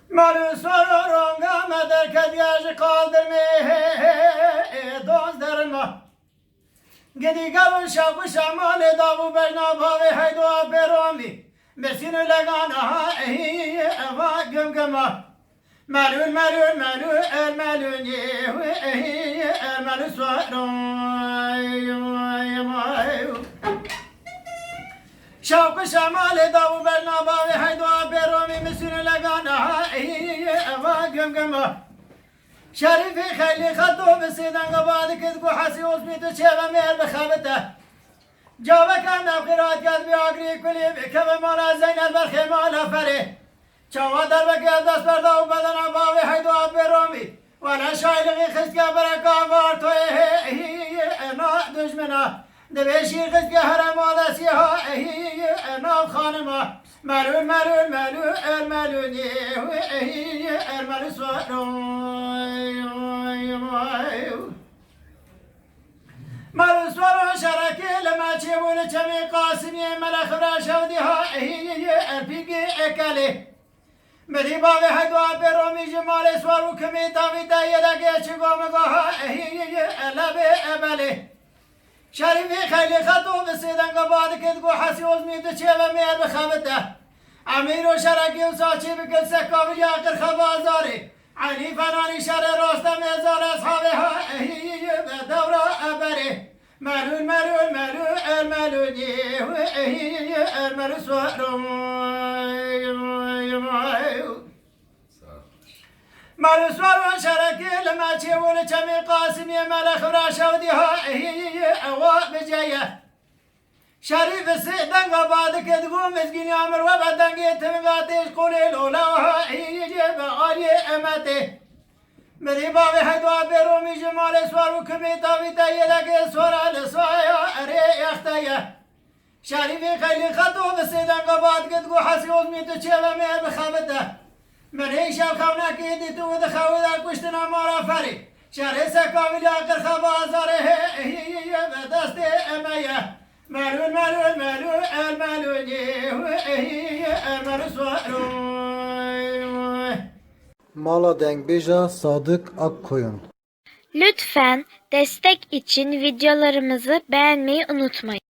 Malü sororunga mederket yaşı kaldırmı dozdırma. Gidi gavun şabu şamale davu bejna bavi haydu aperomi. Mesin legana ehi eva gömgema. Malül malül malül el malül yehu ehi el malül sorun. Şavkı şamale davu bejna bavi haydu aperomi. Mesin legana ehi eva gömgema. شریفی خیلی خطو بسیدن قبادی کد کو حسی اسمی تو چه و مهر بخوابته جاوه کم نفقیرات کد بی آگری کلی بکب مالا زینل برخی مالا فری چاوا در بکی دست برده و بدن باوی حیدو آب برومی ولا شایلقی خسکه برکا وار توی انا دشمنا دویشی خسکه حرم آدسی ها انا خانما ملول ملول ملول الملول الملول سوارو ملول سوارو شرکی لما چیبون چمی قاسمی ملخ راشودی ها الفیگی اکلی مدی باوی حدوا برومی جمال سوارو کمی تاوی دایده که چگو مگو ها لبه ابلی شریفی خیلی خطو بسیدن قباد کد گو حسی ازمی تو چه و میر بخوابته امیر و شرکی و ساچی بکل سکاوی آقر خوازاری علی فنانی شر راست میزار اصحابه ها دورا ابری ملول ملول ملول الملول الملول سوارو مالو سوارو شرکی لما چیبون چمی قاسمی ملخ راشودی ها اوا بجایه شریف سیدنگ آباد کدگو مزگین عمر و بدنگی تمگاتیش قولی لولا ها بغالی امتی مدی باوی حدوا بیرومی جمال سوارو کمی تاوی تایده که سوارا لسوایا اری اختایه شریفی خیلی خطو بسیدنگ آباد کدگو حسی ازمی تو چه و میر بخوابته من هیشم خونا که دیتو و دخواه در کشتنا مارا فری شهر سکاویل آقر خواه آزاره به دست امیه ملول ملول ملول الملول الملول سوارو Mala Dengbeja Sadık Akkoyun. Lütfen destek için videolarımızı beğenmeyi unutmayın.